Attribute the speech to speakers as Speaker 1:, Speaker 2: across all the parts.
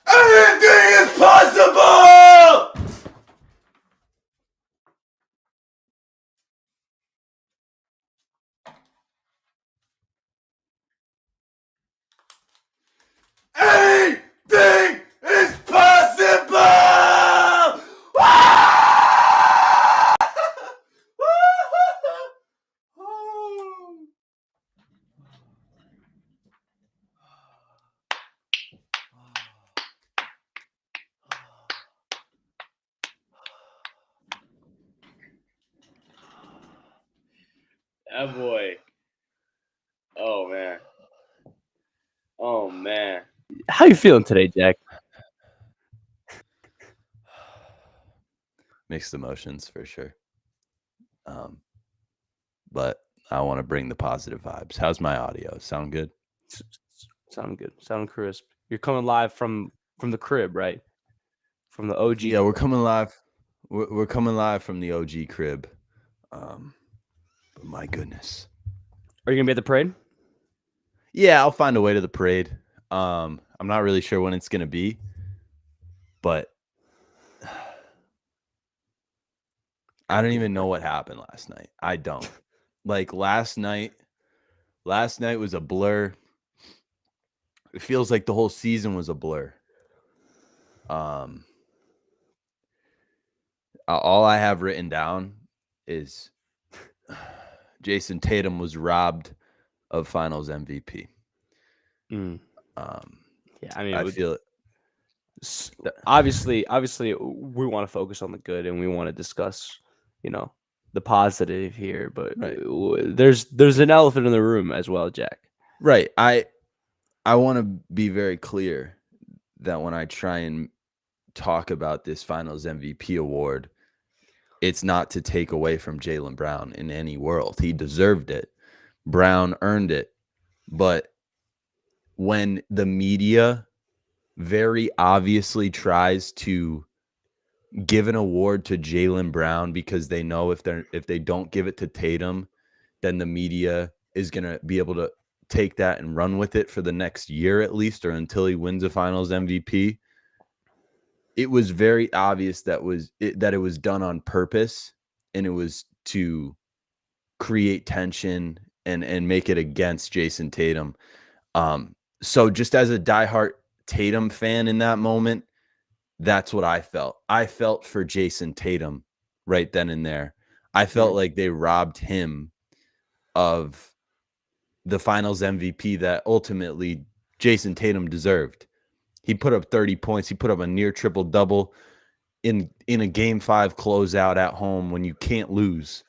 Speaker 1: Anything is possible! Anything is possible!
Speaker 2: That boy. Oh man. Oh man. How you feeling today, Jack?
Speaker 1: Mixed emotions for sure. But I want to bring the positive vibes. How's my audio? Sound good?
Speaker 2: Sound good. Sound crisp. You're coming live from the crib, right? From the OG.
Speaker 1: Yeah, we're coming live. We're coming live from the OG crib. But my goodness.
Speaker 2: Are you gonna be at the parade?
Speaker 1: Yeah, I'll find a way to the parade. I'm not really sure when it's gonna be, but I don't even know what happened last night. I don't. Like last night was a blur. It feels like the whole season was a blur. All I have written down is Jason Tatum was robbed of Finals MVP.
Speaker 2: Yeah, I mean,
Speaker 1: I feel it.
Speaker 2: Obviously, we want to focus on the good and we want to discuss, the positive here. But
Speaker 1: Right.
Speaker 2: there's an elephant in the room as well, Jack.
Speaker 1: Right. I want to be very clear that when I try and talk about this Finals MVP award, it's not to take away from Jaylen Brown in any world. He deserved it. Brown earned it. But when the media very obviously tries to give an award to Jaylen Brown because they know if they don't give it to Tatum, then the media is going to be able to take that and run with it for the next year at least, or until he wins a Finals MVP. It was very obvious that it was done on purpose, and it was to create tension and make it against Jason Tatum. So just as a diehard Tatum fan in that moment, that's what I felt. I felt for Jason Tatum right then and there. I felt like they robbed him of the Finals MVP that ultimately Jason Tatum deserved. He put up 30 points. He put up a near triple-double in a Game 5 closeout at home when you can't lose.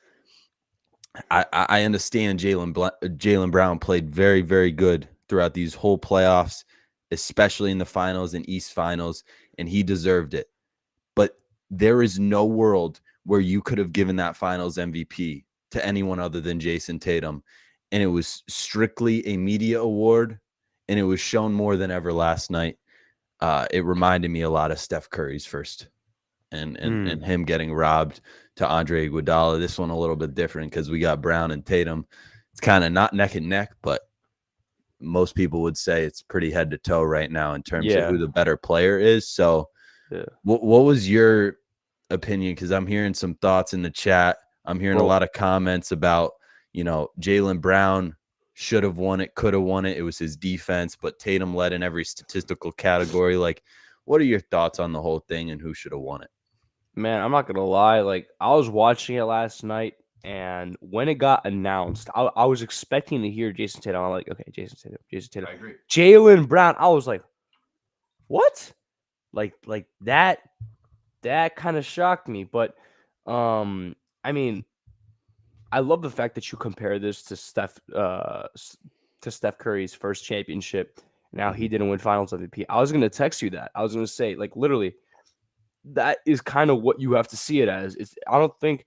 Speaker 1: I understand Jaylen Brown played very, very good throughout these whole playoffs, especially in the finals and East Finals, and he deserved it. But there is no world where you could have given that Finals MVP to anyone other than Jason Tatum, and it was strictly a media award, and it was shown more than ever last night. It reminded me a lot of Steph Curry's first and him getting robbed to Andre Iguodala. This one a little bit different because we got Brown and Tatum. It's kind of not neck and neck, but most people would say it's pretty head to toe right now in terms of who the better player is. So what was your opinion? Because I'm hearing some thoughts in the chat. I'm hearing a lot of comments about, Jaylen Brown should have won it, could have won it. It was his defense, but Tatum led in every statistical category. Like, what are your thoughts on the whole thing and who should have won it?
Speaker 2: Man, I'm not going to lie. Like, I was watching it last night, and when it got announced, I was expecting to hear Jason Tatum. I'm like, okay, Jason Tatum.
Speaker 1: I agree.
Speaker 2: Jaylen Brown. I was like, what? Like that kind of shocked me. But, I mean, I love the fact that you compare this to Steph Curry's first championship. Now he didn't win Finals MVP. I was going to text you that. I was going to say, like, literally, that is kind of what you have to see it as. I don't think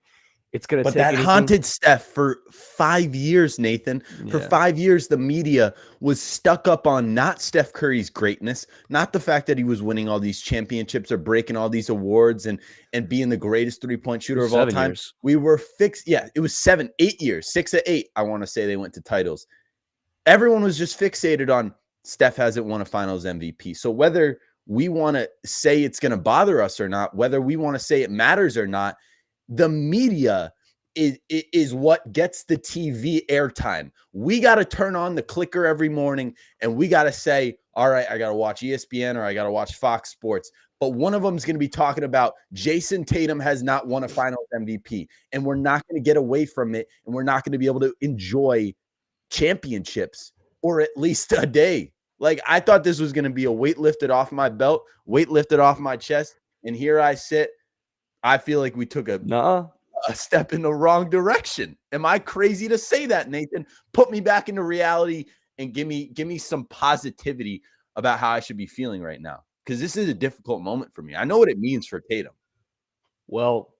Speaker 2: it's going to take
Speaker 1: that haunted Steph for 5 years, Nathan. For 5 years, the media was stuck up on not Steph Curry's greatness, not the fact that he was winning all these championships or breaking all these awards and being the greatest three-point shooter of all time.
Speaker 2: Years.
Speaker 1: We were fixed. Yeah, it was 8 years, 6 of 8. I want to say they went to titles. Everyone was just fixated on Steph hasn't won a Finals MVP. So whether we want to say it's going to bother us or not, whether we want to say it matters or not, the media is what gets the TV airtime. We got to turn on the clicker every morning and we got to say, all right, I got to watch ESPN or I got to watch Fox Sports. But one of them is going to be talking about Jason Tatum has not won a Finals MVP. And we're not going to get away from it. And we're not going to be able to enjoy championships or at least a day. Like, I thought this was going to be a weight lifted off my belt, weight lifted off my chest. And here I sit. I feel like we took a step in the wrong direction. Am I crazy to say that, Nathan? Put me back into reality and give me some positivity about how I should be feeling right now. Because this is a difficult moment for me. I know what it means for Tatum.
Speaker 2: Well,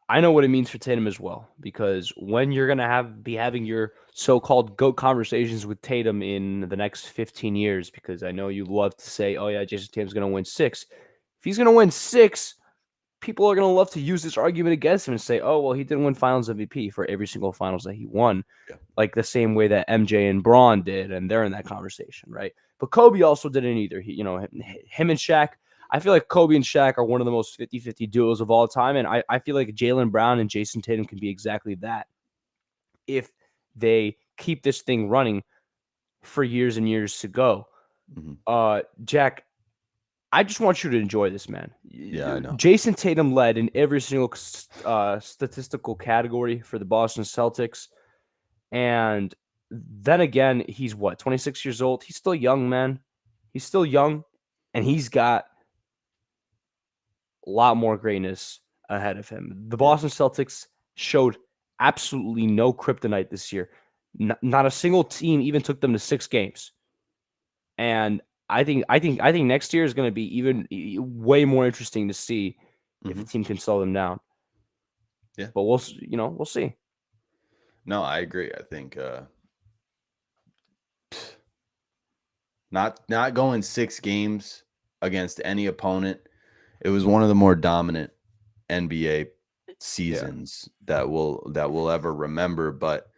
Speaker 2: I know what it means for Tatum as well, because when you're gonna be having your so-called GOAT conversations with Tatum in the next 15 years, because I know you love to say, "Oh yeah, Jason Tatum's gonna win 6." If he's gonna win 6, people are gonna love to use this argument against him and say, "Oh well, he didn't win Finals MVP for every single Finals that he won," like the same way that MJ and Braun did, and they're in that conversation, right? But Kobe also didn't either. He, him and Shaq. I feel like Kobe and Shaq are one of the most 50-50 duos of all time. And I feel like Jaylen Brown and Jason Tatum can be exactly that if they keep this thing running for years and years to go. Jack, I just want you to enjoy this, man.
Speaker 1: Yeah, I know.
Speaker 2: Jason Tatum led in every single statistical category for the Boston Celtics. And then again, he's 26 years old? He's still young, man. He's still young. And he's got a lot more greatness ahead of him. The Boston Celtics showed absolutely no kryptonite this year. Not a single team even took them to 6 games. And I think next year is going to be even way more interesting to see if a team can slow them down.
Speaker 1: Yeah.
Speaker 2: But we'll see.
Speaker 1: No, I agree. I think not going 6 games against any opponent. It was one of the more dominant NBA seasons that we'll ever remember. But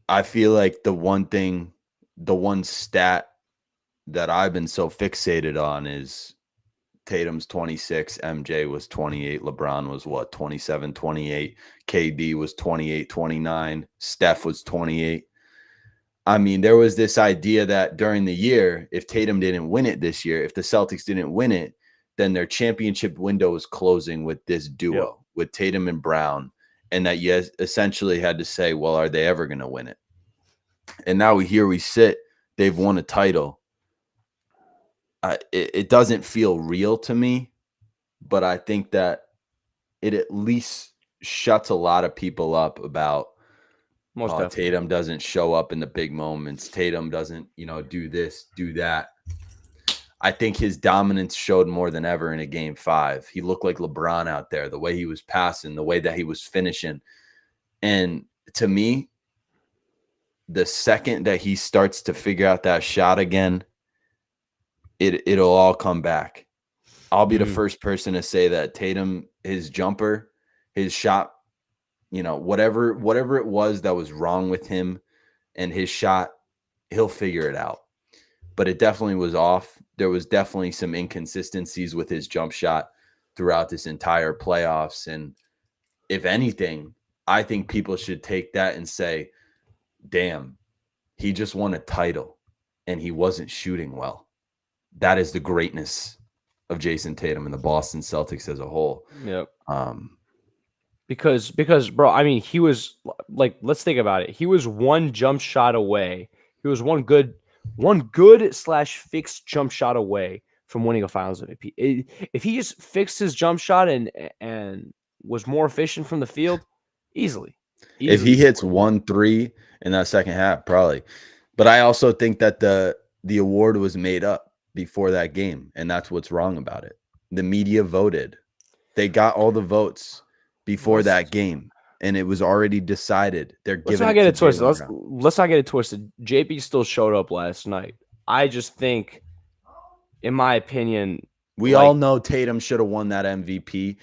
Speaker 1: I feel like the one stat that I've been so fixated on is Tatum's 26, MJ was 28, LeBron was 27, 28, KD was 28, 29, Steph was 28. I mean, there was this idea that during the year, if Tatum didn't win it this year, if the Celtics didn't win it, then their championship window was closing with this duo, with Tatum and Brown, and that you essentially had to say, well, are they ever going to win it? And now we sit, they've won a title. It doesn't feel real to me, but I think that it at least shuts a lot of people up about Tatum doesn't show up in the big moments. Tatum doesn't, do this, do that. I think his dominance showed more than ever in a game 5. He looked like LeBron out there, the way he was passing, the way that he was finishing. And to me, the second that he starts to figure out that shot again, it'll all come back. I'll be the first person to say that Tatum, his jumper, his shot, whatever it was that was wrong with him and his shot, he'll figure it out. But it definitely was off. There was definitely some inconsistencies with his jump shot throughout this entire playoffs. And if anything, I think people should take that and say, damn, he just won a title and he wasn't shooting well. That is the greatness of Jason Tatum and the Boston Celtics as a whole.
Speaker 2: Yep. Because bro, I mean, he was like, let's think about it. He was one jump shot away. He was one good / fixed jump shot away from winning a Finals MVP. If he just fixed his jump shot and was more efficient from the field, easily.
Speaker 1: If he hits 1-3 in that second half, probably. But I also think that the award was made up before that game, and that's what's wrong about it. The media voted. They got all the votes before that game, and it was already decided. Let's not get it twisted.
Speaker 2: Let's not get it twisted. JP still showed up last night. I just think, in my opinion,
Speaker 1: we all know Tatum should have won that MVP,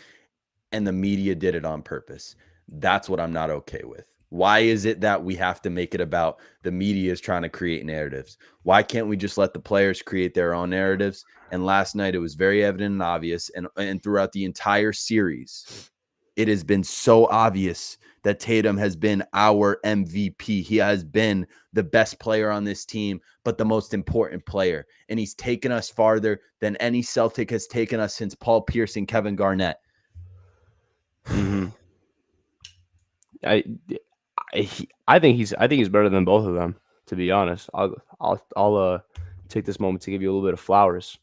Speaker 1: and the media did it on purpose. That's what I'm not okay with. Why is it that we have to make it about the media is trying to create narratives? Why can't we just let the players create their own narratives? And last night it was very evident and obvious, and throughout the entire series, it has been so obvious that Tatum has been our MVP. He has been the best player on this team, but the most important player. And he's taken us farther than any Celtic has taken us since Paul Pierce and Kevin Garnett.
Speaker 2: Mm-hmm. I think he's better than both of them. To be honest, I'll take this moment to give you a little bit of flowers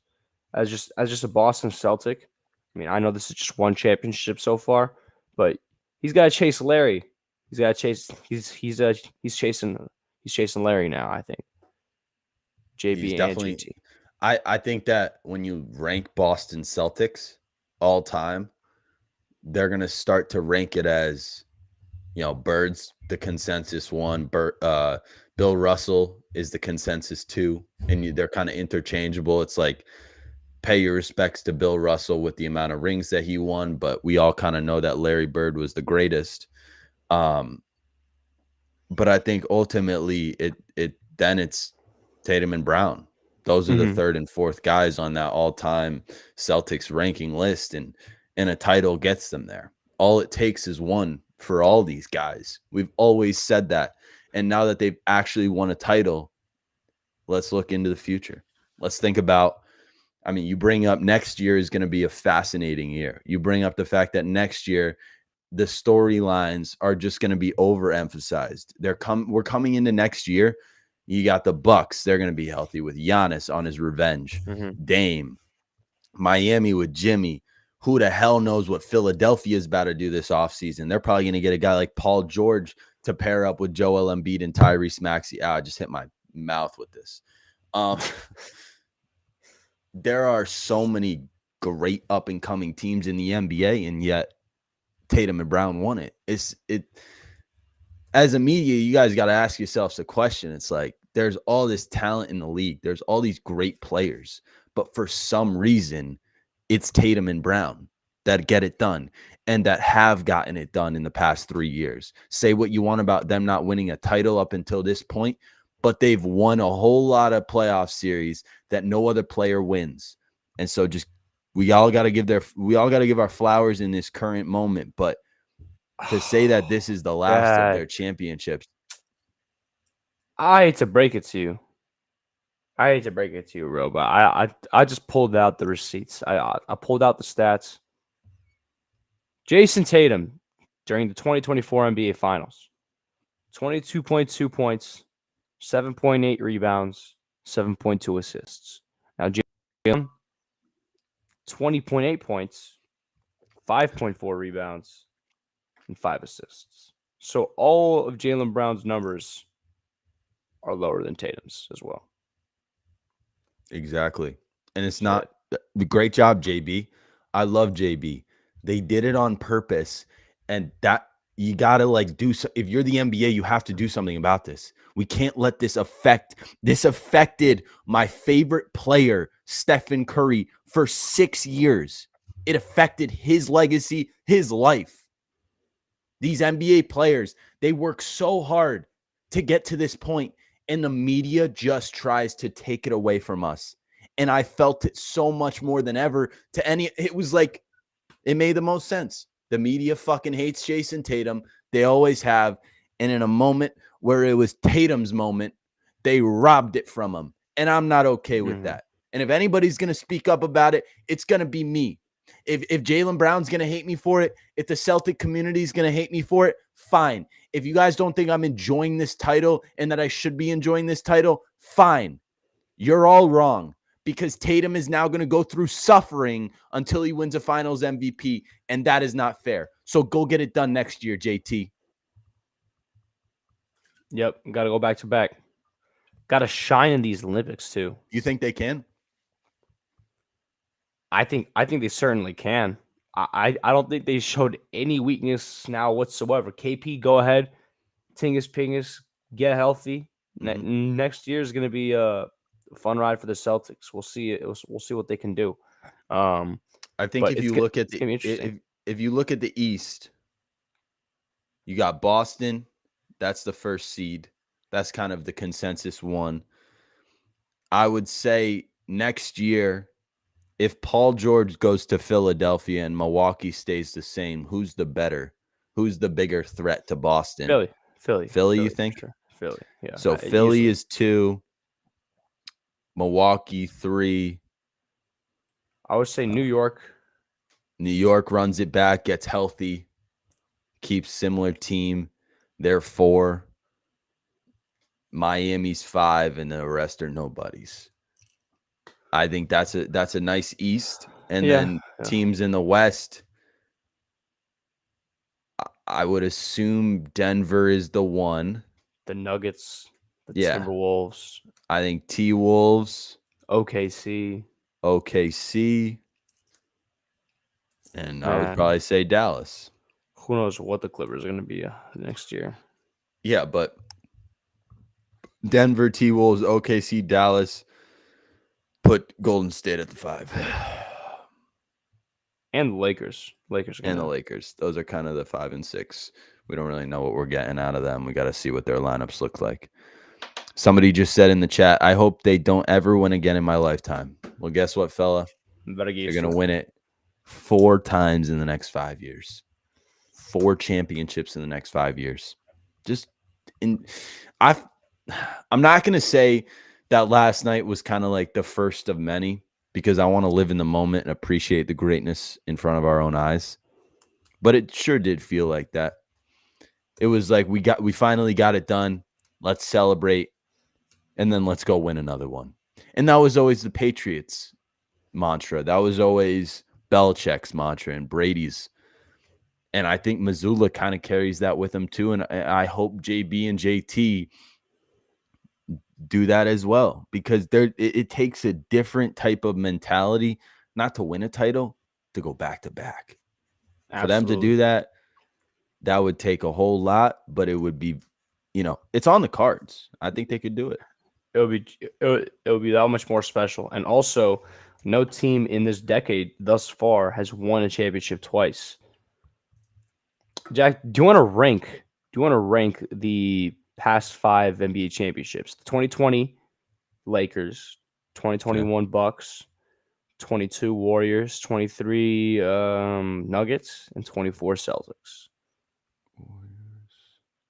Speaker 2: as just a Boston Celtic. I mean, I know this is just one championship so far, but he's got to chase Larry. He's got to chase. He's chasing Larry now. I think
Speaker 1: He's
Speaker 2: JB and
Speaker 1: definitely.
Speaker 2: JT.
Speaker 1: I think that when you rank Boston Celtics all time, they're gonna start to rank it as, Bird's the consensus one. Bill Russell is the consensus two, and they're kind of interchangeable. It's like pay your respects to Bill Russell with the amount of rings that he won, but we all kind of know that Larry Bird was the greatest. But I think ultimately it's Tatum and Brown. Those are the
Speaker 2: Mm-hmm.
Speaker 1: third and fourth guys on that all-time Celtics ranking list, and a title gets them there. All it takes is one for all these guys. We've always said that. And now that they've actually won a title, let's look into the future. Let's think about, you bring up next year is going to be a fascinating year. You bring up the fact that next year the storylines are just going to be overemphasized. We're coming into next year. You got the Bucks. They're going to be healthy with Giannis on his revenge.
Speaker 2: Mm-hmm.
Speaker 1: Dame. Miami with Jimmy. Who the hell knows what Philadelphia is about to do this offseason? They're probably going to get a guy like Paul George to pair up with Joel Embiid and Tyrese Maxey. I just hit my mouth with this. There are so many great up-and-coming teams in the NBA, and yet Tatum and Brown won it. As a media, you guys got to ask yourselves a question. It's like, there's all this talent in the league. There's all these great players, but for some reason, it's Tatum and Brown that get it done and that have gotten it done in the past 3 years. Say what you want about them not winning a title up until this point, but they've won a whole lot of playoff series that no other player wins. And so we all got to give our flowers in this current moment, but to say that this is the last of their championships.
Speaker 2: I hate to break it to you. Ro, but I just pulled out the receipts. I pulled out the stats. Jason Tatum during the 2024 NBA Finals, 22.2 points, 7.8 rebounds, 7.2 assists. Now Jalen, 20.8 points, 5.4 rebounds, and 5 assists. So all of Jaylen Brown's numbers are lower than Tatum's as well.
Speaker 1: Exactly. And it's not great job, JB. I love JB. They did it on purpose. And that you got to do so. If you're the NBA, you have to do something about this. We can't let this affected my favorite player, Stephen Curry, for 6 years. It affected his legacy, his life. These NBA players, they work so hard to get to this point, and the media just tries to take it away from us. And I felt it so much more than ever it was like, it made the most sense. The media fucking hates Jason Tatum. They always have. And in a moment where it was Tatum's moment, they robbed it from him. And I'm not okay with that. And if anybody's going to speak up about it, it's going to be me. If Jaylen Brown's going to hate me for it, if the Celtic community is going to hate me for it, fine. If you guys don't think I'm enjoying this title and that I should be enjoying this title, fine. You're all wrong, because Tatum is now going to go through suffering until he wins a Finals MVP, and that is not fair. So go get it done next year, JT.
Speaker 2: Yep, got to go back to back. Got to shine in these Olympics too.
Speaker 1: You think they can?
Speaker 2: I think they certainly can. I don't think they showed any weakness now whatsoever. KP, go ahead. Tingus Pingus, get healthy. Next year is going to be a fun ride for the Celtics. We'll see. We'll see what they can do.
Speaker 1: I think if you look at
Speaker 2: if you look at
Speaker 1: the East, you got Boston, That's the first seed. That's kind of the consensus one. I would say next year, if Paul George goes to Philadelphia and Milwaukee stays the same, who's the better? Who's the bigger threat to Boston? Philly, you
Speaker 2: For
Speaker 1: think?
Speaker 2: sure. Philly, yeah,
Speaker 1: So Philly
Speaker 2: easily.
Speaker 1: is 2, Milwaukee 3.
Speaker 2: I would say New York.
Speaker 1: New York runs it back, gets healthy, keeps similar team. They're 4. Miami's 5, and the rest are nobodies. I think that's a nice East. And
Speaker 2: Yeah,
Speaker 1: then
Speaker 2: yeah.
Speaker 1: teams in the West, I would assume Denver is the 1.
Speaker 2: The Nuggets, the
Speaker 1: Yeah.
Speaker 2: Timberwolves,
Speaker 1: I think T-Wolves,
Speaker 2: OKC,
Speaker 1: OKC, and I would
Speaker 2: and
Speaker 1: probably say Dallas.
Speaker 2: who knows what the Clippers are going to be next year.
Speaker 1: Yeah, but Denver, T-Wolves, OKC, Dallas, put Golden State at the 5.
Speaker 2: And the Lakers. Lakers are
Speaker 1: And the
Speaker 2: gonna,
Speaker 1: Lakers. Those are kind of the 5 and 6. We don't really know what we're getting out of them. We got to see what their lineups look like. Somebody just said in the chat, I hope they don't ever win again in my lifetime. Well, guess what, fella?
Speaker 2: better get
Speaker 1: They're
Speaker 2: used
Speaker 1: going to
Speaker 2: to it.
Speaker 1: win it 4 times in the next 5 years. 4 championships in the next 5 years. I'm not going to say that last night was kind of like the first of many, because I want to live in the moment and appreciate the greatness in front of our own eyes. But it sure did feel like that. It was like we finally got it done. Let's celebrate, and then let's go win another one. And that was always the Patriots' mantra. That was always Belichick's mantra and Brady's. And I think Mazzulla kind of carries that with him too. And I hope JB and JT do that as well, because it takes a different type of mentality, not to win a title, to go back to back. For them to do that, that would take a whole lot, but it would be, it's on the cards. I think they could do it.
Speaker 2: It would be that much more special. And also, no team in this decade thus far has won a championship twice. Jack, do you want to rank the past 5 NBA championships? The 2020 Lakers, 2021 Bucks, 22 Warriors, 23 Nuggets, and 24 Celtics.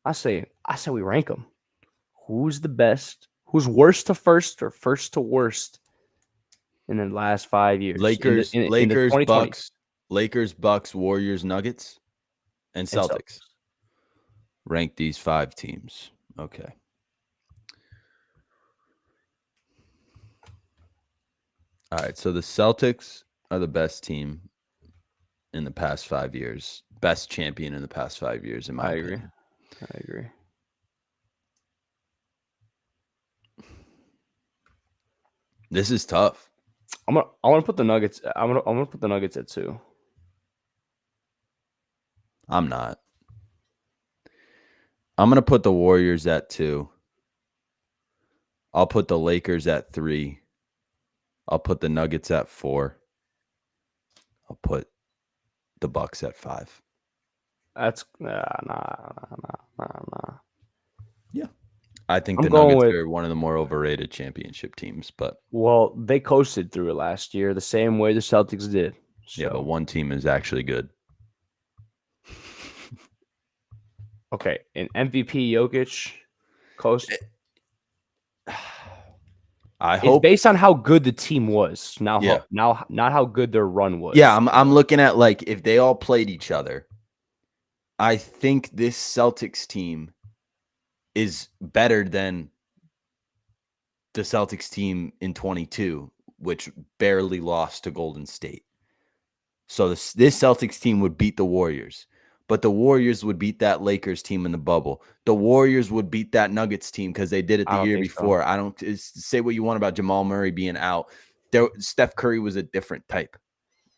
Speaker 2: I say we rank them. Who's the best? Who's worst to first or first to worst in the last 5 years?
Speaker 1: Lakers,
Speaker 2: in the
Speaker 1: Lakers, Bucks, Warriors, Nuggets, and Celtics. Rank these 5 teams. Okay. All right. So the Celtics are the best team in the past 5 years. Best champion in the past 5 years, in my opinion.
Speaker 2: I agree.
Speaker 1: This is tough.
Speaker 2: I want to put the Nuggets. I'm gonna put the Nuggets at 2.
Speaker 1: I'm not. I'm gonna put the Warriors at 2. I'll put the Lakers at 3. I'll put the Nuggets at 4. I'll put the Bucks at 5.
Speaker 2: That's nah.
Speaker 1: Yeah. I think the Nuggets are one of the more overrated championship teams, but
Speaker 2: they coasted through it last year the same way the Celtics did. So.
Speaker 1: Yeah, but one team is actually good.
Speaker 2: Okay, and MVP Jokic coast.
Speaker 1: I hope
Speaker 2: it's based on how good the team was. Now, not how good their run was.
Speaker 1: Yeah, I'm looking at, like, if they all played each other. I think this Celtics team is better than the Celtics team in 22, which barely lost to Golden State. So this Celtics team would beat the Warriors, but the Warriors would beat that Lakers team in the bubble. The Warriors would beat that Nuggets team because they did it the year before.
Speaker 2: So.
Speaker 1: I don't say what you want about Jamal Murray being out. Steph Curry was a different type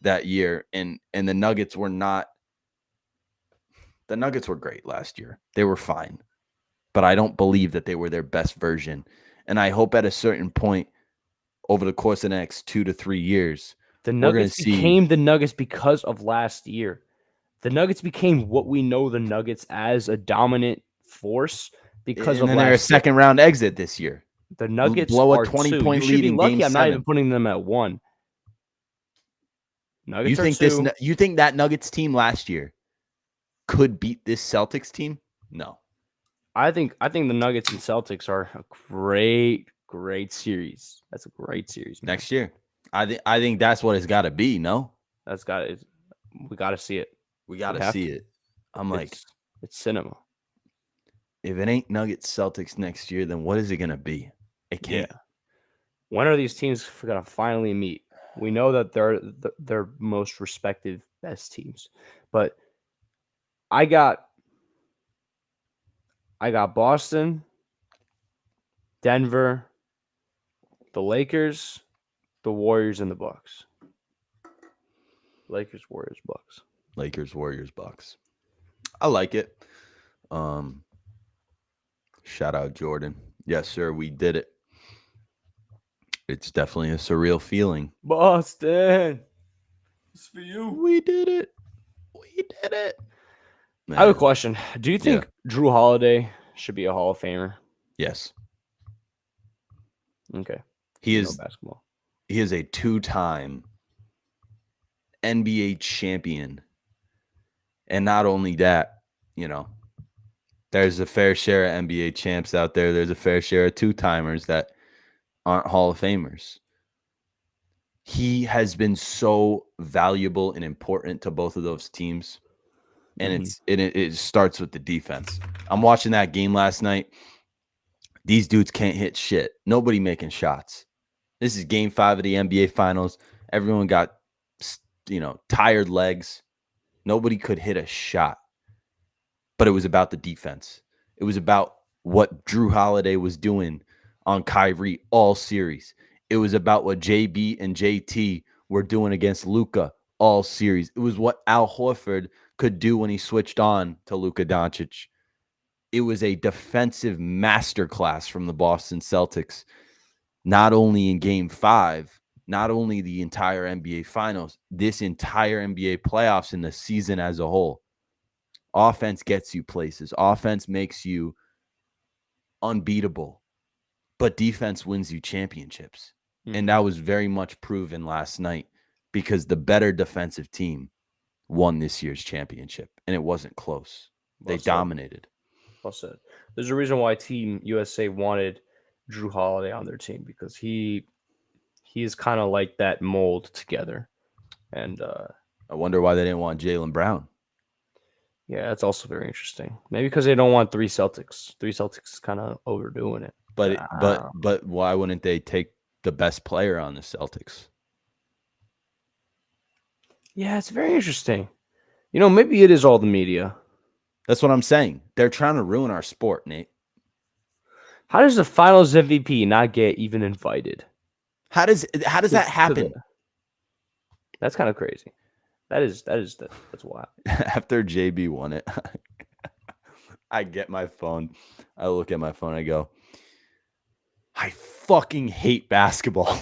Speaker 1: that year, and the Nuggets were not. The Nuggets were great last year. They were fine, but I don't believe that they were their best version. And I hope at a certain point over the course of the next 2 to 3 years,
Speaker 2: the Nuggets became the Nuggets because of last year. The Nuggets became what we know the Nuggets as, a dominant force because
Speaker 1: And
Speaker 2: of
Speaker 1: then they're a
Speaker 2: last year.
Speaker 1: second round exit this year.
Speaker 2: The Nuggets
Speaker 1: Blow a
Speaker 2: are 2. You
Speaker 1: 20-point
Speaker 2: should
Speaker 1: lead
Speaker 2: be
Speaker 1: in game
Speaker 2: lucky I'm not even
Speaker 1: 7.
Speaker 2: putting them at 1.
Speaker 1: You
Speaker 2: Nuggets are
Speaker 1: think
Speaker 2: 2.
Speaker 1: you think that Nuggets team last year could beat this Celtics team? No.
Speaker 2: I think the Nuggets and Celtics are a great series. That's a great series, man.
Speaker 1: Next year. I think that's what it's got to be, no?
Speaker 2: That's got it. We got to see it.
Speaker 1: We got
Speaker 2: We
Speaker 1: to
Speaker 2: have
Speaker 1: see
Speaker 2: to.
Speaker 1: it. I'm like,
Speaker 2: It's cinema.
Speaker 1: if it ain't Nuggets Celtics next year, then what is it going to be? It can't.
Speaker 2: Yeah. When are these teams gonna finally meet? We know that they're most respective best teams, but I got Boston, Denver, the Lakers, the Warriors, and the Bucks. Lakers, Warriors, Bucks.
Speaker 1: Lakers, Warriors, Bucks. I like it. Shout out Jordan. Yes, sir, we did it. It's definitely a surreal feeling.
Speaker 2: Boston, it's for you.
Speaker 1: We did it. We did it.
Speaker 2: I have a
Speaker 1: Man,
Speaker 2: question. Do you think Drew Holiday should be a Hall of Famer?
Speaker 1: yes.
Speaker 2: Okay.
Speaker 1: He
Speaker 2: No
Speaker 1: is
Speaker 2: basketball.
Speaker 1: he is a 2-time NBA champion. And not only that, there's a fair share of NBA champs out there. There's a fair share of 2-timers that aren't Hall of Famers. He has been so valuable and important to both of those teams. And it starts with the defense. I'm watching that game last night. These dudes can't hit shit. Nobody making shots. This is game 5 of the NBA Finals. Everyone got, tired legs. Nobody could hit a shot. But it was about the defense. It was about what Drew Holiday was doing on Kyrie all series. It was about what JB and JT were doing against Luka all series. It was what Al Horford could do when he switched on to Luka Doncic. It was a defensive masterclass from the Boston Celtics, not only in game 5, not only the entire NBA Finals, this entire NBA playoffs and the season as a whole. Offense gets you places. Offense makes you unbeatable, but defense wins you championships. And that was very much proven last night because the better defensive team won this year's championship, and it wasn't close. They dominated.
Speaker 2: Well said. There's a reason why Team USA wanted Drew Holiday on their team because he is kind of like that mold together. And
Speaker 1: I wonder why they didn't want Jaylen Brown.
Speaker 2: Yeah, that's also very interesting. Maybe because they don't want 3 Celtics. 3 Celtics is kind of overdoing it.
Speaker 1: But why wouldn't they take the best player on the Celtics?
Speaker 2: Yeah, it's very interesting. Maybe it is all the media.
Speaker 1: That's what I'm saying. They're trying to ruin our sport, Nate.
Speaker 2: How does the Finals MVP not get even invited?
Speaker 1: How does that happen?
Speaker 2: That's kind of crazy. That's wild.
Speaker 1: After JB won it, I get my phone. I look at my phone. I go, I fucking hate basketball.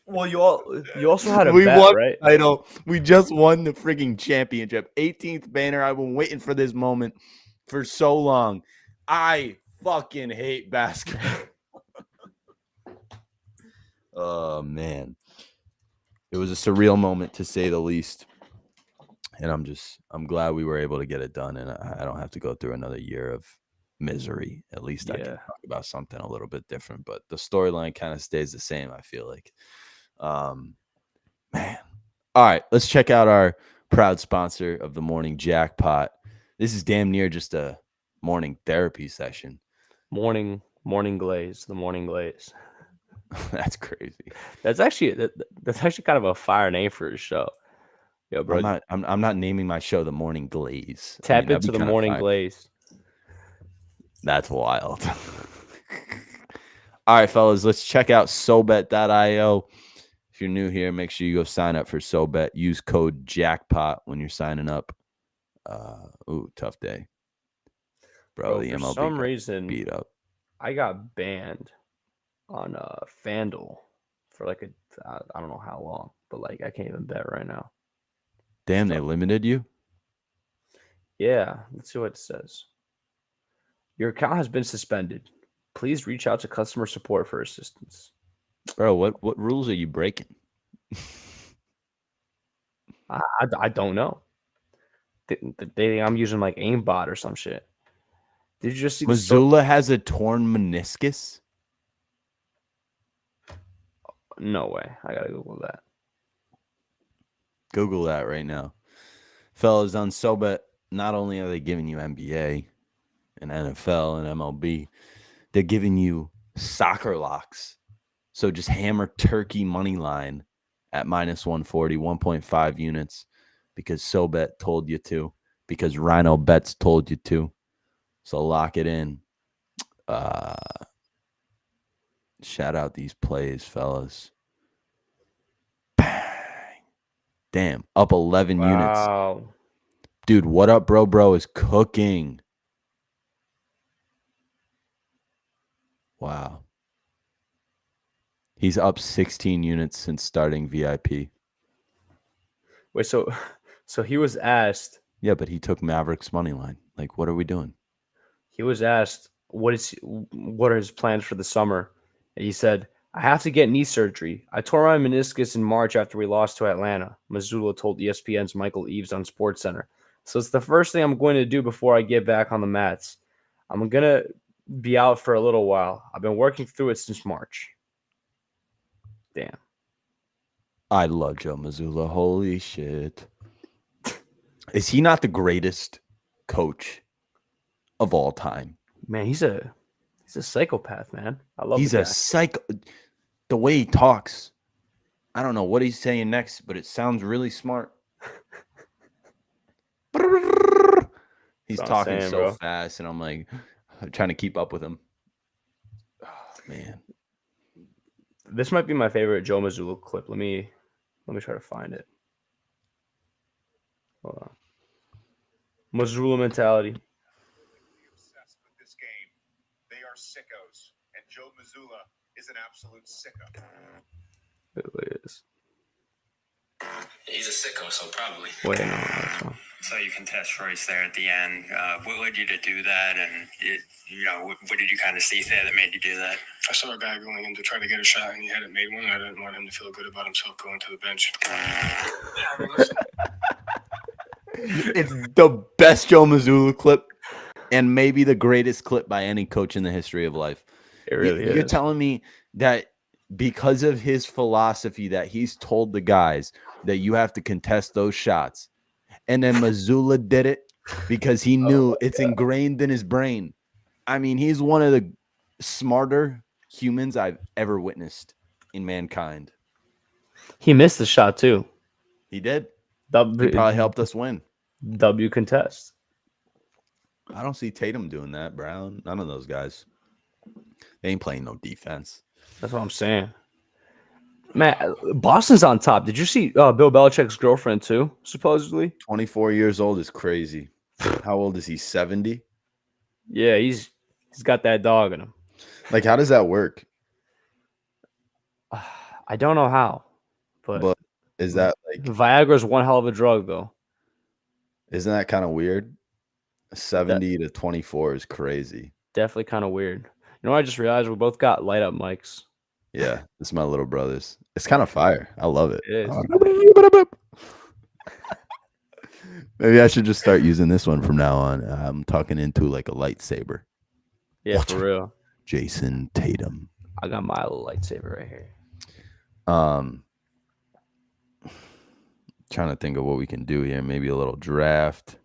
Speaker 2: Well, you also had a bet,
Speaker 1: won
Speaker 2: right?
Speaker 1: I know. We just won the frigging championship. 18th banner. I've been waiting for this moment for so long. I fucking hate basketball. Oh, man. It was a surreal moment, to say the least. And I'm glad we were able to get it done, and I don't have to go through another year of misery. At least I can talk about something a little bit different, but the storyline kind of stays the same, I feel like. Man. All right, let's check out our proud sponsor of the morning Jackpot. This is damn near just a morning therapy session.
Speaker 2: Morning glaze, the morning glaze.
Speaker 1: That's crazy.
Speaker 2: That's actually kind of a fire name for a show. Yo, bro,
Speaker 1: I'm not naming my show the Morning Glaze.
Speaker 2: Tap into the morning glaze.
Speaker 1: That's wild. All right, fellas, let's check out SoBet.io. If you're new here, make sure you go sign up for SoBet. Use code Jackpot when you're signing up. Tough day, bro. The
Speaker 2: for
Speaker 1: MLB
Speaker 2: some reason
Speaker 1: beat up.
Speaker 2: I got banned on FanDuel for I don't know how long, but I can't even bet right now.
Speaker 1: Damn, they limited you?
Speaker 2: Yeah, let's see what it says. Your account has been suspended. Please reach out to customer support for assistance.
Speaker 1: Bro, what rules are you breaking?
Speaker 2: I don't know. I'm using like aimbot or some shit. Did you just see the story?
Speaker 1: Mazzulla has a torn meniscus.
Speaker 2: No way. I gotta Google that.
Speaker 1: Google that right now. Fellas, on SoBet, not only are they giving you NBA and NFL and MLB, they're giving you soccer locks. So just hammer turkey money line at minus 140, 1.5 units because SoBet told you to, because Rhino Bets told you to. So lock it in. Shout out these plays, fellas. Bang. Damn, up 11 units.
Speaker 2: Wow.
Speaker 1: Dude, what up, bro? Bro is cooking. Wow. He's up 16 units since starting VIP.
Speaker 2: Wait, so he was asked.
Speaker 1: Yeah, but he took Mavericks money line. Like, what are we doing?
Speaker 2: He was asked what are his plans for the summer, and he said, "I have to get knee surgery. I tore my meniscus in March after we lost to Atlanta." Mazzulla told ESPN's Michael Eaves on SportsCenter. So it's the first thing I'm going to do before I get back on the mats. I'm gonna be out for a little while. I've been working through it since March. Damn.
Speaker 1: I love Joe Mazzulla. Holy shit. Is he not the greatest coach of all time?
Speaker 2: Man, he's a psychopath, man. I love
Speaker 1: He's
Speaker 2: the
Speaker 1: a
Speaker 2: guy.
Speaker 1: psycho. The way he talks, I don't know what he's saying next, but it sounds really smart. He's
Speaker 2: That's what I'm
Speaker 1: talking
Speaker 2: saying,
Speaker 1: so
Speaker 2: bro.
Speaker 1: fast, and I'm like trying to keep up with him. Oh, man.
Speaker 2: This might be my favorite Joe Mazzulla clip. Let me try to find it. Hold on. Mazzulla mentality.
Speaker 3: Obsessed with this game. They are sickos, and Joe Mazzulla is an absolute sicko.
Speaker 2: It really is.
Speaker 4: He's a sicko, so probably.
Speaker 2: Wait, no, that's wrong.
Speaker 4: So you can test Royce there at the end. What led you to do that? And, what did you kind of see there that made you do that?
Speaker 5: I saw a guy going in to try to get a shot, and he hadn't made one. I didn't want him to feel good about himself going to the bench.
Speaker 1: It's the best Joe Mazzulla clip and maybe the greatest clip by any coach in the history of life.
Speaker 2: It really
Speaker 1: You're
Speaker 2: is.
Speaker 1: telling me that because of his philosophy that he's told the guys that you have to contest those shots, and then Mazzulla did it because he knew it's ingrained in his brain. I mean, he's one of the smarter humans I've ever witnessed in mankind.
Speaker 2: He missed the shot too.
Speaker 1: He did. He
Speaker 2: W,
Speaker 1: probably helped us win.
Speaker 2: W contest.
Speaker 1: I don't see Tatum doing that, Brown. None of those guys. They ain't playing no defense.
Speaker 2: That's what I'm saying. Man, Boston's on top. Did you see Bill Belichick's girlfriend too? Supposedly.
Speaker 1: 24 years old is crazy. How old is he? 70?
Speaker 2: Yeah, he's got that dog in him.
Speaker 1: Like, how does that work?
Speaker 2: I don't know how,
Speaker 1: But is that like,
Speaker 2: Viagra's one hell of a drug, though.
Speaker 1: isn't that kind of weird? 70 to 24 is crazy.
Speaker 2: Definitely kind of weird. You know what I just realized? We both got light up mics.
Speaker 1: Yeah, it's my little brothers. It's kind of fire. I love it.
Speaker 2: It is.
Speaker 1: Maybe I should just start using this one from now on. I'm talking into like a lightsaber.
Speaker 2: Yeah, for real.
Speaker 1: Jason Tatum.
Speaker 2: I got my little lightsaber right here.
Speaker 1: Trying to think of what we can do here. Maybe a little draft.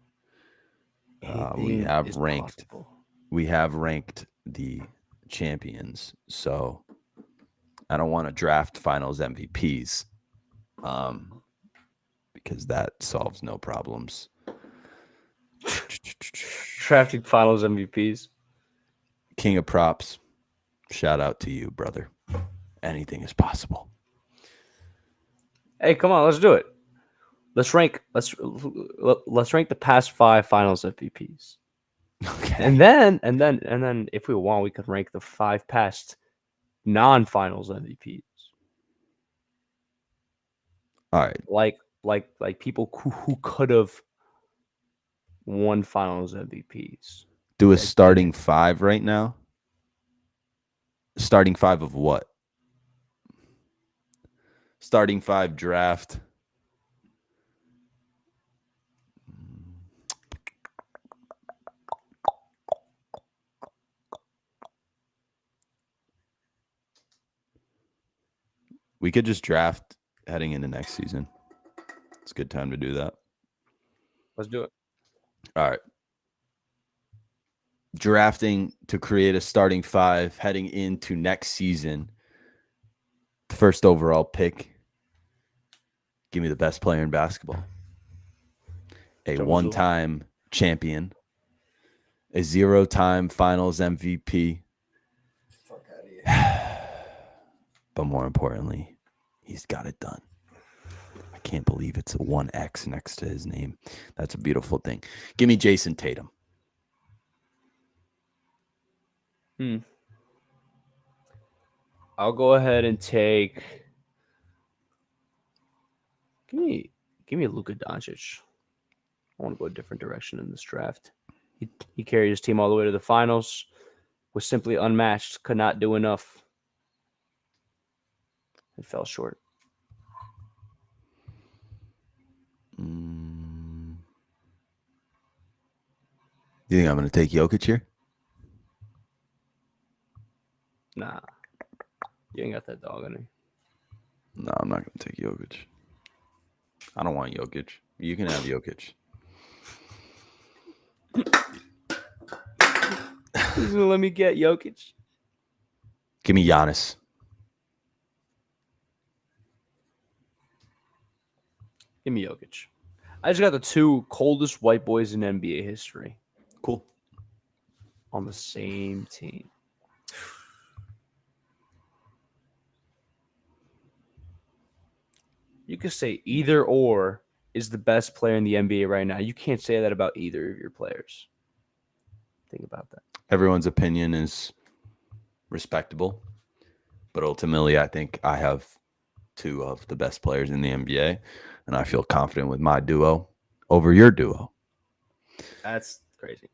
Speaker 1: We have ranked.
Speaker 2: Possible.
Speaker 1: We have ranked the champions, so I don't want to draft finals MVPs, because that solves no problems.
Speaker 2: Drafting finals MVPs.
Speaker 1: King of props. Shout out to you, brother. Anything is possible.
Speaker 2: Hey, come on, let's do it. Let's rank the past 5 finals MVPs.
Speaker 1: Okay.
Speaker 2: And then if we want, we could rank the 5 past non-finals MVPs.
Speaker 1: All right.
Speaker 2: Like people who could have won Finals MVPs.
Speaker 1: Do a
Speaker 2: that
Speaker 1: starting
Speaker 2: didn't.
Speaker 1: 5 right now. Starting 5 of what? Starting 5 draft. We could just draft heading into next season. It's a good time to do that.
Speaker 2: Let's do it.
Speaker 1: All right. Drafting to create a starting 5 heading into next season. First overall pick. Give me the best player in basketball. A
Speaker 2: Joe Mazzulla.
Speaker 1: one-time champion. A 0-time finals MVP.
Speaker 6: Fuck out of here.
Speaker 1: But more importantly, he's got it done. I can't believe it's a 1X next to his name. That's a beautiful thing. Give me Jason Tatum.
Speaker 2: I'll go ahead and take. Give me Luka Doncic. I want to go a different direction in this draft. He carried his team all the way to the finals. Was simply unmatched. Could not do enough. It fell short.
Speaker 1: You think I'm going to take Jokic here?
Speaker 2: Nah, you ain't got that dog in you.
Speaker 1: No, I'm not going to take Jokic. I don't want Jokic. You can have Jokic.
Speaker 2: He's gonna let me get Jokic.
Speaker 1: Give me Giannis.
Speaker 2: Give me Jokic. I just got the 2 coldest white boys in NBA history
Speaker 1: Cool.
Speaker 2: on the same team. You could say either or is the best player in the NBA right now. You can't say that about either of your players. Think about that.
Speaker 1: Everyone's opinion is respectable, but ultimately, I think I have 2 of the best players in the NBA, and I feel confident with my duo over your duo.
Speaker 2: That's crazy.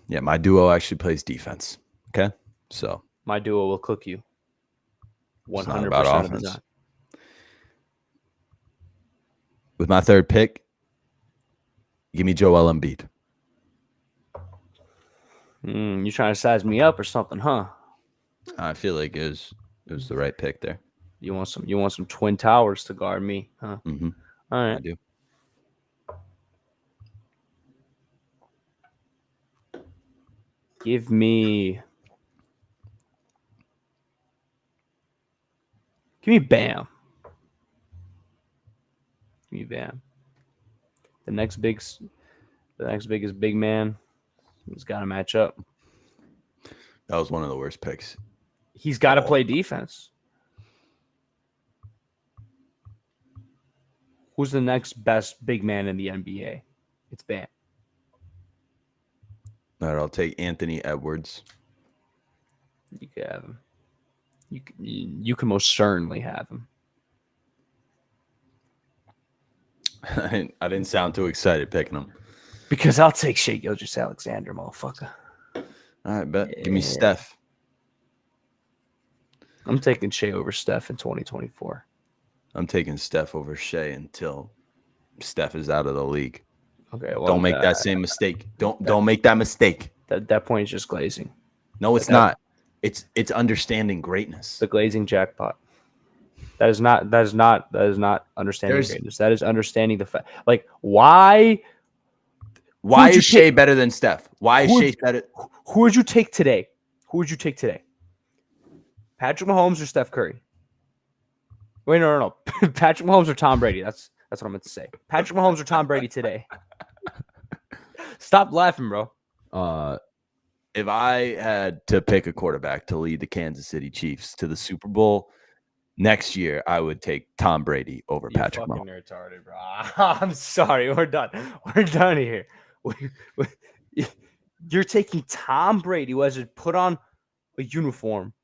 Speaker 1: Yeah, my duo actually plays defense. Okay, so
Speaker 2: My duo will cook you.
Speaker 1: it's not
Speaker 2: 100%
Speaker 1: about
Speaker 2: of the
Speaker 1: offense.
Speaker 2: time.
Speaker 1: With my 3rd pick, give me Joel Embiid.
Speaker 2: You trying to size me up or something, huh?
Speaker 1: I feel like it was the right pick there.
Speaker 2: You want some twin towers to guard me, huh?
Speaker 1: Mm-hmm.
Speaker 2: All
Speaker 1: I
Speaker 2: right.
Speaker 1: do.
Speaker 2: Give me Bam. Give me Bam. The next biggest big man. He's got to match up.
Speaker 1: That was one of the worst picks.
Speaker 2: He's got to play defense. Who's the next best big man in the NBA? It's Bam.
Speaker 1: All right, I'll take Anthony Edwards.
Speaker 2: You can have him. You can most certainly have him.
Speaker 1: I didn't sound too excited picking him.
Speaker 2: Because I'll take Shai Gilgeous-Alexander, motherfucker.
Speaker 1: All right, bet. Give me
Speaker 2: Yeah.
Speaker 1: Steph.
Speaker 2: I'm taking Shai over Steph in 2024.
Speaker 1: I'm taking Steph over Shea until Steph is out of the league.
Speaker 2: Okay, well,
Speaker 1: Don't make that same mistake. Don't make that mistake.
Speaker 2: That point is just glazing.
Speaker 1: No, it's not. It's understanding greatness.
Speaker 2: The glazing jackpot. That is not understanding greatness. That is understanding the fact. Like, why
Speaker 1: Why is Shea better than Steph? Why is Shea better?
Speaker 2: Who would you take today? Patrick Mahomes or Steph Curry? Wait, no. Patrick Mahomes or Tom Brady? That's what I meant to say. Patrick Mahomes or Tom Brady today? Stop laughing, bro.
Speaker 1: If I had to pick a quarterback to lead the Kansas City Chiefs to the Super Bowl next year, I would take Tom Brady over Patrick Mahomes.
Speaker 2: You're fucking retarded, bro. I'm sorry. We're done. We're done here. You're taking Tom Brady, who has put on a uniform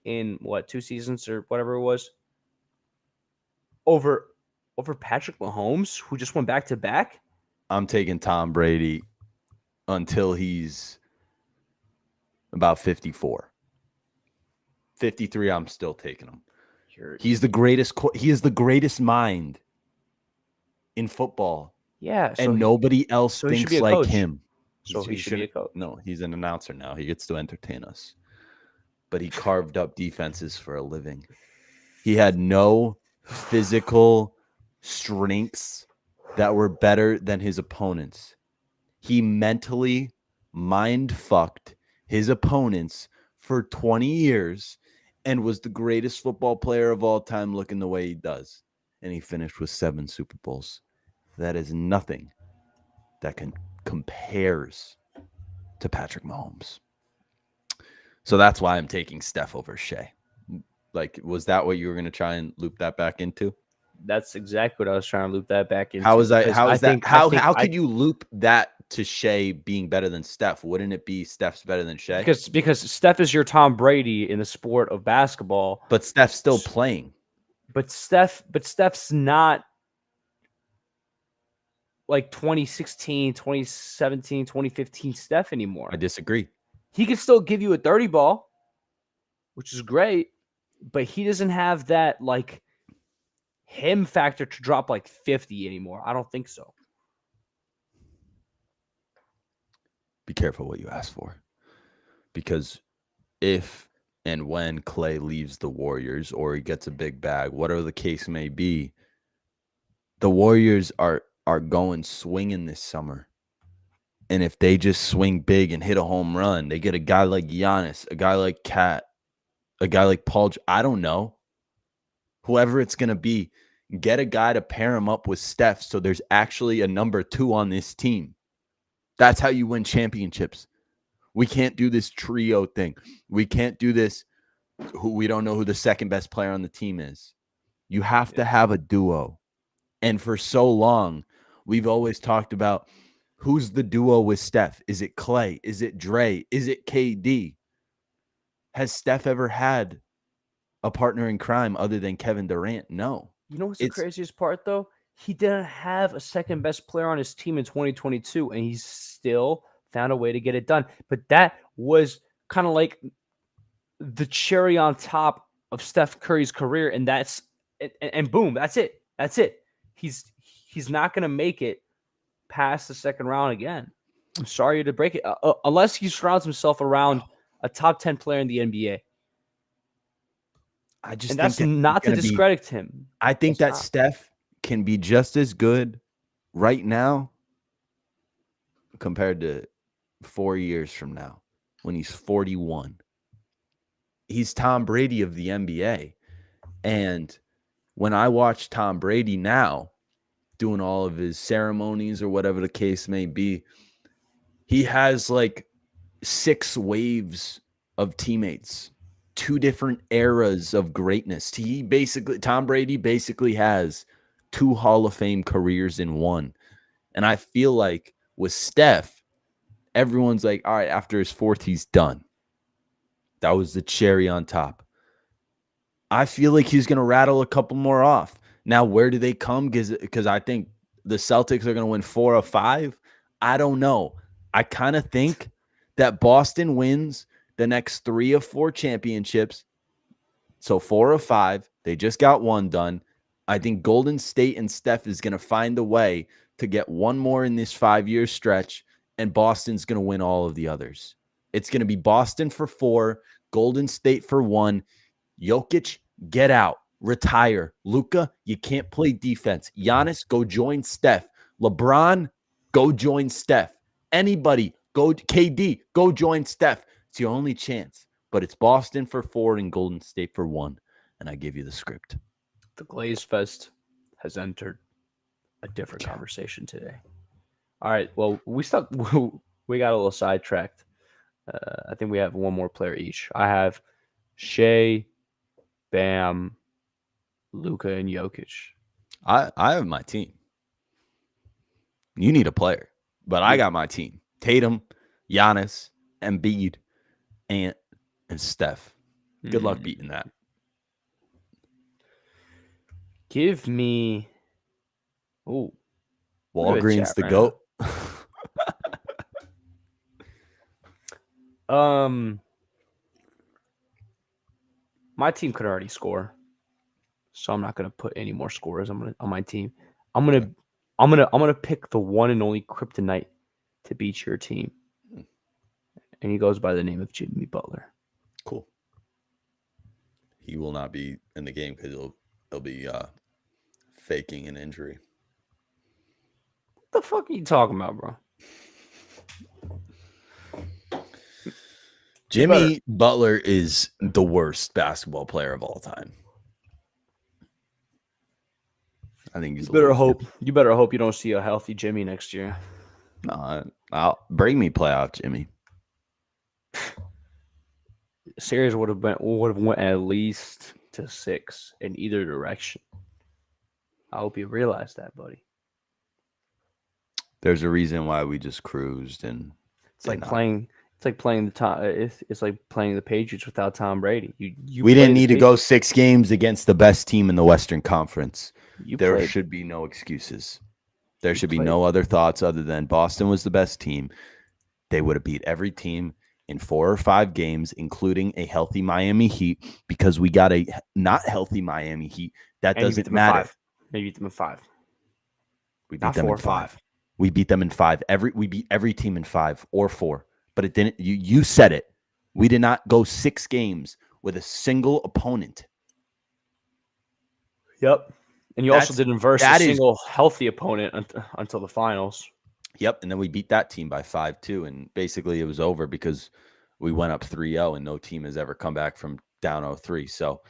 Speaker 2: in 2 seasons or whatever it was, over Patrick Mahomes, who just went back to back.
Speaker 1: I'm taking Tom Brady until he's about 54. 53, I'm still taking him. He's the greatest. He is the greatest mind in football,
Speaker 2: Yeah,
Speaker 1: and nobody else
Speaker 2: so he should be
Speaker 1: thinks
Speaker 2: a
Speaker 1: like
Speaker 2: coach.
Speaker 1: him.
Speaker 2: So he should be a coach.
Speaker 1: No, he's an announcer now. He gets to entertain us. But he carved up defenses for a living. He had no physical strengths that were better than his opponents. He mentally mind-fucked his opponents for 20 years and was the greatest football player of all time looking the way he does. And he finished with 7 Super Bowls. That is nothing that compares to Patrick Mahomes. So that's why I'm taking Steph over Shea. Like, was that what you were going to try and loop that back into?
Speaker 2: That's exactly what I was trying to loop that back into.
Speaker 1: How could you loop that to Shea being better than Steph? Wouldn't it be Steph's better than Shea?
Speaker 2: Because Steph is your Tom Brady in the sport of basketball.
Speaker 1: But Steph's still playing.
Speaker 2: But Steph's not like 2016, 2017, 2015 Steph anymore.
Speaker 1: I disagree.
Speaker 2: He can still give you a 30 ball, which is great, but he doesn't have that like him factor to drop like 50 anymore. I don't think so.
Speaker 1: Be careful what you ask for. Because if and when Clay leaves the Warriors or he gets a big bag, whatever the case may be, the Warriors are going swinging this summer. And if they just swing big and hit a home run, they get a guy like Giannis, a guy like Kat, a guy like Paul. I don't know. Whoever it's going to be, get a guy to pair him up with Steph so there's actually a number 2 on this team. That's how you win championships. We can't do this trio thing. We can't do this. We don't know who the second best player on the team is. You have to have a duo. And for so long, we've always talked about who's the duo with Steph. Is it Clay? Is it Dre? Is it KD? Has Steph ever had a partner in crime other than Kevin Durant? No.
Speaker 2: You know what's the craziest part, though? He didn't have a second best player on his team in 2022, and he still found a way to get it done. But that was kind of like the cherry on top of Steph Curry's career, and boom, that's it. That's it. He's not going to make it past the second round again. I'm sorry to break it, unless he surrounds himself around a top 10 player in the NBA.
Speaker 1: And
Speaker 2: that's not to discredit him.
Speaker 1: I think that Steph can be just as good right now compared to 4 years from now when he's 41. He's Tom Brady of the NBA. And when I watch Tom Brady now doing all of his ceremonies or whatever the case may be, he has like 6 waves of teammates. 2 different eras of greatness. Tom Brady basically has 2 Hall of Fame careers in one. And I feel like with Steph, everyone's like, all right, after his 4th, he's done. That was the cherry on top. I feel like he's going to rattle a couple more off. Now, where do they come? Because I think the Celtics are going to win 4 or 5. I don't know. I kind of think that Boston wins the next 3 or 4 championships. So 4 or 5. They just got 1 done. I think Golden State and Steph is going to find a way to get 1 more in this 5-year stretch, and Boston's going to win all of the others. It's going to be Boston for 4, Golden State for 1. Jokic, get out. Retire. Luka, you can't play defense. Giannis, go join Steph. LeBron, go join Steph. Anybody, go. KD, go join Steph. It's your only chance. But it's Boston for 4 and Golden State for 1. And I give you the script.
Speaker 2: The Glaze Fest has entered a different conversation today. All right. Well, we got a little sidetracked. I think we have 1 more player each. I have Shea, Bam, Luka, and Jokic.
Speaker 1: I have my team. You need a player, but I got my team. Tatum, Giannis, Embiid, and Steph. Good luck beating that.
Speaker 2: Give me Look at
Speaker 1: Walgreens
Speaker 2: chat
Speaker 1: the
Speaker 2: right
Speaker 1: goat.
Speaker 2: My team could already score, so I'm not gonna put any more scorers on my team. I'm gonna pick the one and only kryptonite to beat your team, and he goes by the name of Jimmy Butler.
Speaker 1: Cool. He will not be in the game because he'll be faking an injury.
Speaker 2: What the fuck are you talking about, bro?
Speaker 1: Jimmy Butler is the worst basketball player of all time. I think he's
Speaker 2: You better hope you don't see a healthy Jimmy next year.
Speaker 1: I'll bring me playoff Jimmy.
Speaker 2: Series would have went at least to 6 in either direction. I hope you realize that, buddy.
Speaker 1: There's a reason why we just cruised, and
Speaker 2: It's like playing the Patriots without Tom Brady.
Speaker 1: We didn't need to go 6 games against the best team in the Western Conference. There should be no excuses. There should be no other thoughts other than Boston was the best team. They would have beat every team in 4 or 5 games, including a healthy Miami Heat, because we got a not healthy Miami Heat. That doesn't matter.
Speaker 2: Maybe beat them in 5.
Speaker 1: We beat them in 5. We beat them in 5. We beat every team in 5 or 4. But it didn't. You said it. We did not go 6 games with a single opponent.
Speaker 2: Yep. And you also didn't verse a single healthy opponent until the finals.
Speaker 1: Yep. And then we beat that team by 5-2. And basically it was over because we went up 3-0 and no team has ever come back from down 0-3. So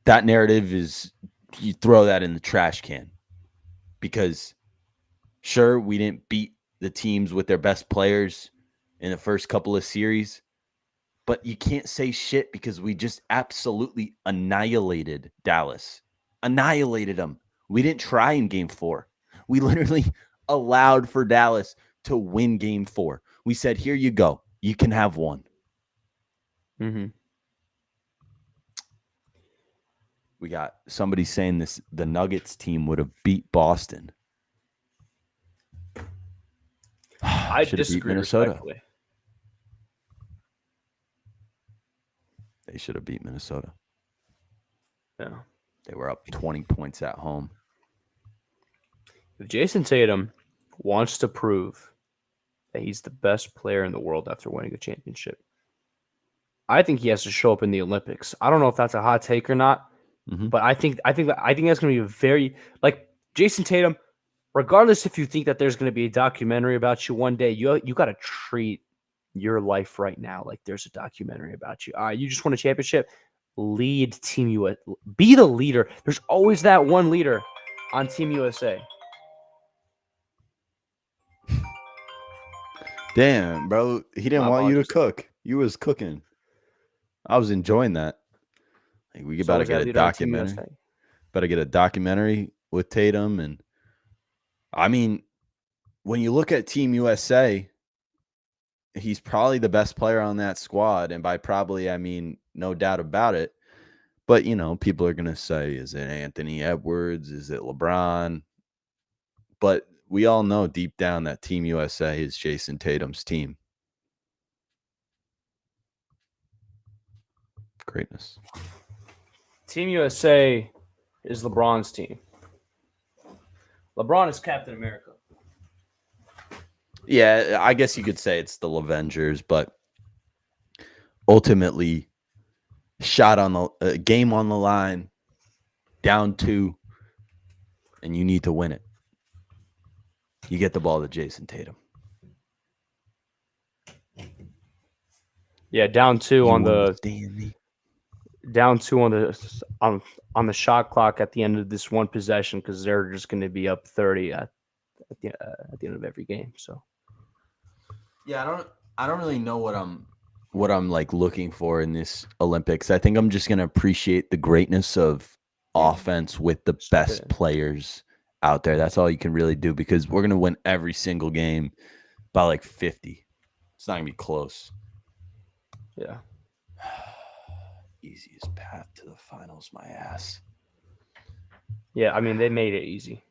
Speaker 1: that narrative is, you throw that in the trash can, because sure, we didn't beat the teams with their best players in the first couple of series, but you can't say shit because we just absolutely annihilated Dallas. Annihilated them. We didn't try in game 4. We literally allowed for Dallas to win game 4. We said, here you go. You can have one.
Speaker 2: Mm-hmm.
Speaker 1: We got somebody saying the Nuggets team would have beat Boston.
Speaker 2: I disagree respectfully.
Speaker 1: They should have beat Minnesota.
Speaker 2: Yeah.
Speaker 1: They were up 20 points at home.
Speaker 2: If Jason Tatum wants to prove that he's the best player in the world after winning a championship, I think he has to show up in the Olympics. I don't know if that's a hot take or not, but I think that's going to be a very, like, Jason Tatum, regardless if you think that there's going to be a documentary about you one day, you got to treat your life right now like there's a documentary about you. You just won a championship. Lead Team USA. Be the leader. There's always that one leader on Team USA.
Speaker 1: Damn, bro. He didn't want you to cook. You was cooking. I was enjoying that. Like, we better get a documentary. Better get a documentary with Tatum. And I mean, when you look at Team USA, he's probably the best player on that squad. And by probably, I mean, no doubt about it. But, you know, people are going to say, is it Anthony Edwards? Is it LeBron? But we all know deep down that Team USA is Jason Tatum's team. Greatness.
Speaker 2: Team USA is LeBron's team. LeBron is Captain America.
Speaker 1: Yeah, I guess you could say it's the Avengers, but ultimately, shot on the game on the line, down 2, and you need to win it. You get the ball to Jason Tatum.
Speaker 2: Yeah, down 2 on the shot clock at the end of this one possession, because they're just going to be up 30 at the end of every game. So
Speaker 1: yeah, I don't really know what I'm like looking for in this Olympics. I think I'm just going to appreciate the greatness of offense with the best players out there. That's all you can really do, because we're going to win every single game by like 50. It's not going to be close.
Speaker 2: Yeah.
Speaker 1: Easiest path to the finals, my ass.
Speaker 2: Yeah, I mean, they made it easy.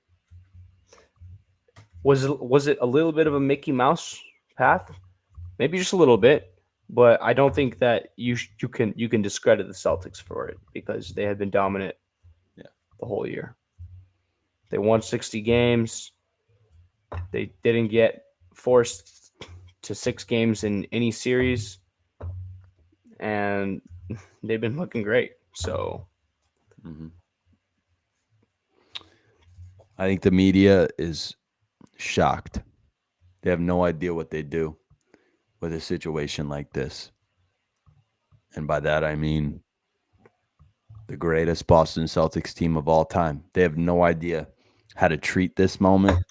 Speaker 2: Was it a little bit of a Mickey Mouse path? Maybe just a little bit, but I don't think that you can discredit the Celtics for it because they have been dominant the whole year. They won 60 games. They didn't get forced to 6 games in any series, and they've been looking great. So
Speaker 1: I think the media is shocked. They have no idea what they do with a situation like this. And by that, I mean the greatest Boston Celtics team of all time. They have no idea how to treat this moment.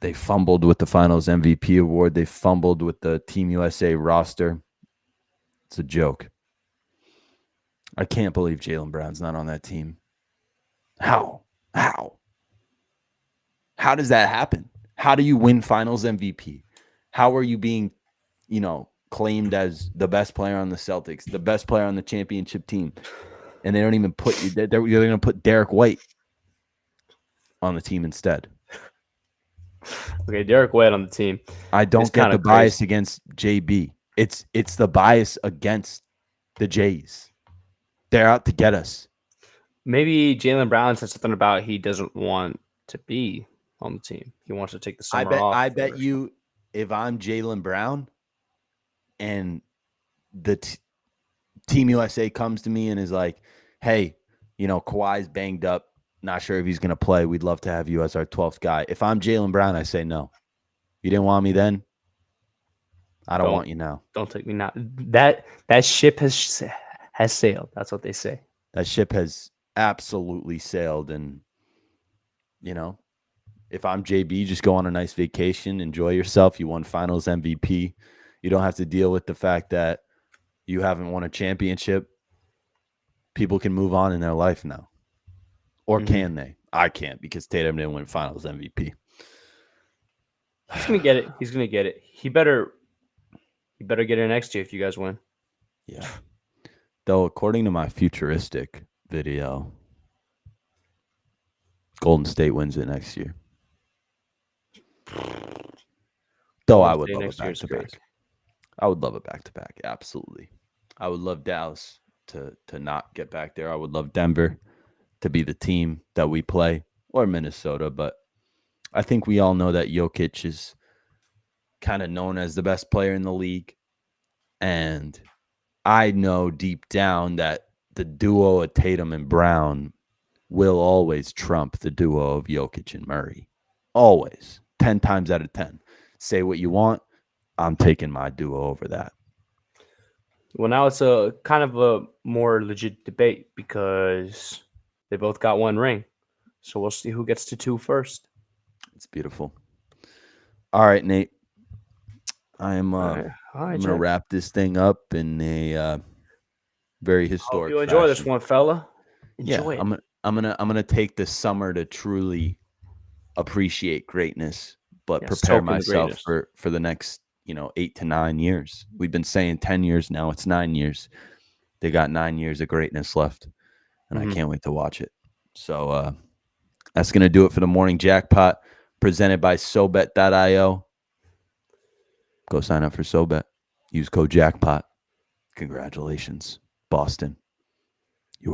Speaker 1: They fumbled with the Finals MVP award. They fumbled with the Team USA roster. It's a joke. I can't believe Jaylen Brown's not on that team. How? How does that happen? How do you win Finals MVP? How are you being, claimed as the best player on the Celtics, the best player on the championship team, and they don't even put you? They're going to put Derek White on the team instead.
Speaker 2: Okay, Derek White on the team.
Speaker 1: I don't get the bias against JB. It's the bias against the Jays. They're out to get us.
Speaker 2: Maybe Jaylen Brown said something about he doesn't want to be on the team. He wants to take the summer off.
Speaker 1: I bet you, if I'm Jaylen Brown and the Team USA comes to me and is like, hey, Kawhi's banged up. Not sure if he's going to play. We'd love to have you as our 12th guy. If I'm Jaylen Brown, I say no. You didn't want me then? I don't want you now.
Speaker 2: Don't take me now. That ship has sailed. That's what they say.
Speaker 1: That ship has absolutely sailed. And, if I'm JB, just go on a nice vacation. Enjoy yourself. You won Finals MVP. You don't have to deal with the fact that you haven't won a championship. People can move on in their life now. Or can they? I can't because Tatum didn't win Finals MVP.
Speaker 2: He's gonna get it. He's gonna get it. He better get it next year if you guys win.
Speaker 1: Yeah. Though, according to my futuristic video, Golden State wins it next year. Though I would love a back-to-back. I would love a back-to-back. Absolutely. I would love Dallas to not get back there. I would love Denver to be the team that we play, or Minnesota, but I think we all know that Jokic is kind of known as the best player in the league, and I know deep down that the duo of Tatum and Brown will always trump the duo of Jokic and Murray. Always. 10 times out of 10. Say what you want, I'm taking my duo over that.
Speaker 2: Well, now it's a kind of a more legit debate because they both got 1 ring. So we'll see who gets to 2 first.
Speaker 1: It's beautiful. All right, Nate. I'm going to wrap this thing up in a very historic
Speaker 2: fashion. You enjoy this one, fella.
Speaker 1: Enjoy it. I'm gonna take the summer to truly appreciate greatness, but prepare myself for the next 8 to 9 years. We've been saying 10 years now. It's 9 years. They got 9 years of greatness left, and I can't wait to watch it. So that's going to do it for the morning jackpot presented by SoBet.io. Go sign up for SoBet. Use code jackpot. Congratulations, Boston.